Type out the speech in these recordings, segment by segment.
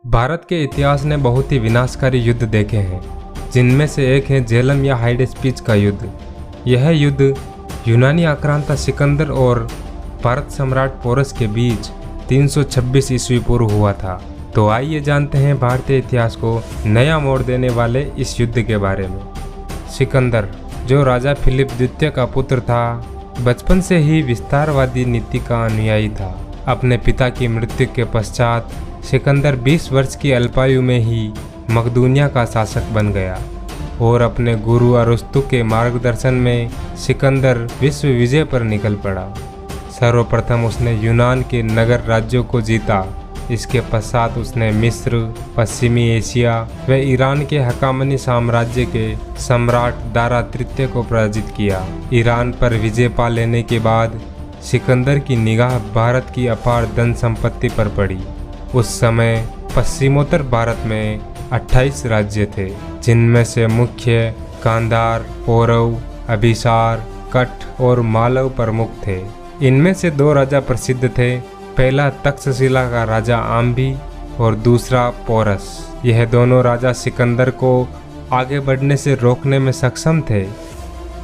भारत के इतिहास ने बहुत ही विनाशकारी युद्ध देखे हैं, जिनमें से एक है झेलम या हाइडेस्पिच का युद्ध। यह युद्ध यूनानी आक्रांता सिकंदर और भारत सम्राट पोरस के बीच 326 ईस्वी पूर्व हुआ था। तो आइए जानते हैं भारतीय इतिहास को नया मोड़ देने वाले इस युद्ध के बारे में। सिकंदर, जो राजा फिलिप द्वितीय का पुत्र था, बचपन से ही विस्तारवादी नीति का अनुयायी था। अपने पिता की मृत्यु के पश्चात सिकंदर 20 वर्ष की अल्पायु में ही मकदूनिया का शासक बन गया और अपने गुरु अरस्तु के मार्गदर्शन में सिकंदर विश्व विजय पर निकल पड़ा। सर्वप्रथम उसने यूनान के नगर राज्यों को जीता। इसके पश्चात उसने मिस्र, पश्चिमी एशिया व ईरान के हकामनी साम्राज्य के सम्राट दारा तृतीय को पराजित किया। ईरान पर विजय पा लेने के बाद सिकंदर की निगाह भारत की अपार धन संपत्ति पर पड़ी। उस समय पश्चिमोत्तर भारत में 28 राज्य थे, जिनमें से मुख्य गांधार, पौरव, अभिसार, कठ और मालव प्रमुख थे। इनमें से 2 राजा प्रसिद्ध थे। पहला तक्षशिला का राजा आम्बी और दूसरा पोरस। यह दोनों राजा सिकंदर को आगे बढ़ने से रोकने में सक्षम थे,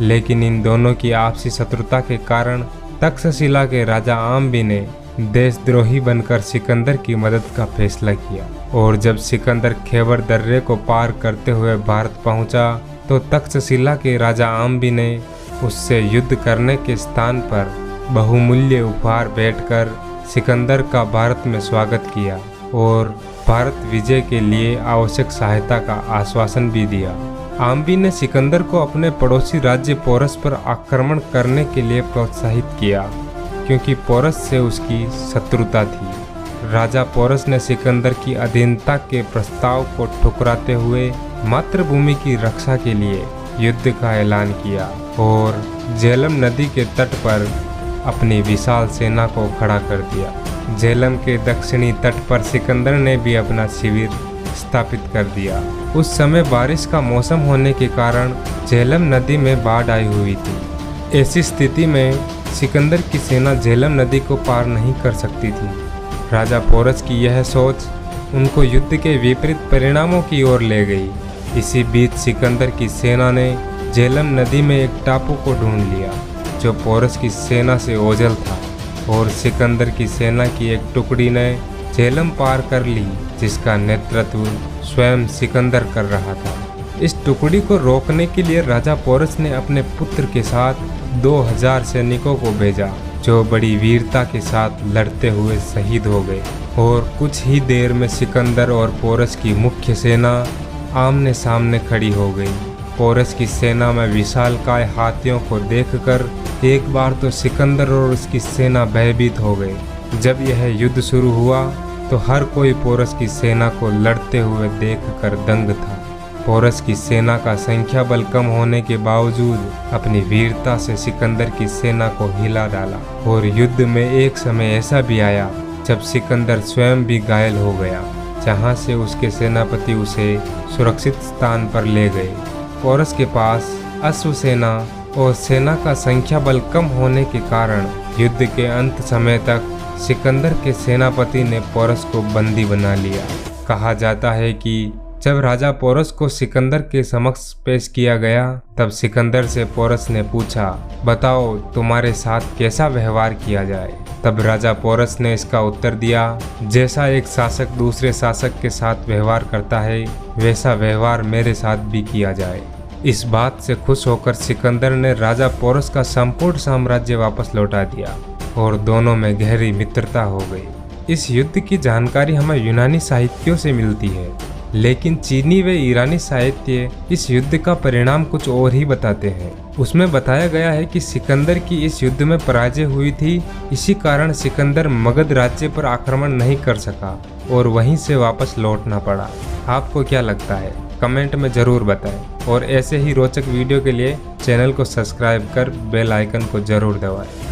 लेकिन इन दोनों की आपसी शत्रुता के कारण तक्षशिला के राजा आम्बी ने देशद्रोही बनकर सिकंदर की मदद का फैसला किया और जब सिकंदर खैबर दर्रे को पार करते हुए भारत पहुंचा तो तक्षशिला के राजा आम्बी ने उससे युद्ध करने के स्थान पर बहुमूल्य उपहार भेंटकर सिकंदर का भारत में स्वागत किया और भारत विजय के लिए आवश्यक सहायता का आश्वासन भी दिया। आम्बी ने सिकंदर को अपने पड़ोसी राज्य पोरस पर आक्रमण करने के लिए प्रोत्साहित किया, क्योंकि पोरस से उसकी शत्रुता थी। राजा पोरस ने सिकंदर की अधीनता के प्रस्ताव को ठुकराते हुए मातृभूमि की रक्षा के लिए युद्ध का ऐलान किया और झेलम नदी के तट पर अपनी विशाल सेना को खड़ा कर दिया। झेलम के दक्षिणी तट पर सिकंदर ने भी अपना शिविर स्थापित कर दिया। उस समय बारिश का मौसम होने के कारण झेलम नदी में बाढ़ आई हुई थी। ऐसी स्थिति में सिकंदर की सेना झेलम नदी को पार नहीं कर सकती थी। राजा पोरस की यह सोच उनको युद्ध के विपरीत परिणामों की ओर ले गई। इसी बीच सिकंदर की सेना ने झेलम नदी में एक टापू को ढूंढ लिया, जो पोरस की सेना से ओझल था, और सिकंदर की सेना की एक टुकड़ी ने झेलम पार कर ली, जिसका नेतृत्व स्वयं सिकंदर कर रहा था। इस टुकड़ी को रोकने के लिए राजा पोरस ने अपने पुत्र के साथ 2000 सैनिकों को भेजा, जो बड़ी वीरता के साथ लड़ते हुए शहीद हो गए और कुछ ही देर में सिकंदर और पोरस की मुख्य सेना आमने सामने खड़ी हो गई। पोरस की सेना में विशालकाय हाथियों को देखकर एक बार तो सिकंदर और उसकी सेना भयभीत हो गए। जब यह युद्ध शुरू हुआ तो हर कोई पोरस की सेना को लड़ते हुए देखकर दंग था। पोरस की सेना का संख्या बल कम होने के बावजूद अपनी वीरता से सिकंदर की सेना को हिला डाला और युद्ध में एक समय ऐसा भी आया जब सिकंदर स्वयं भी घायल हो गया, जहां से उसके सेनापति उसे सुरक्षित स्थान पर ले गए। पोरस के पास अश्व सेना और सेना का संख्या बल कम होने के कारण युद्ध के अंत समय तक सिकंदर के सेनापति ने पोरस को बंदी बना लिया। कहा जाता है कि जब राजा पोरस को सिकंदर के समक्ष पेश किया गया, तब सिकंदर से पोरस ने पूछा, बताओ तुम्हारे साथ कैसा व्यवहार किया जाए। तब राजा पोरस ने इसका उत्तर दिया, जैसा एक शासक दूसरे शासक के साथ व्यवहार करता है, वैसा व्यवहार मेरे साथ भी किया जाए। इस बात से खुश होकर सिकंदर ने राजा पोरस का संपूर्ण साम्राज्य वापस लौटा दिया और दोनों में गहरी मित्रता हो गई। इस युद्ध की जानकारी हमें यूनानी साहित्यों से मिलती है, लेकिन चीनी व ईरानी साहित्य इस युद्ध का परिणाम कुछ और ही बताते हैं। उसमें बताया गया है कि सिकंदर की इस युद्ध में पराजय हुई थी। इसी कारण सिकंदर मगध राज्य पर आक्रमण नहीं कर सका और वहीं से वापस लौटना पड़ा। आपको क्या लगता है? कमेंट में ज़रूर बताएं और ऐसे ही रोचक वीडियो के लिए चैनल को सब्सक्राइब कर बेल आइकन को ज़रूर दबाएं।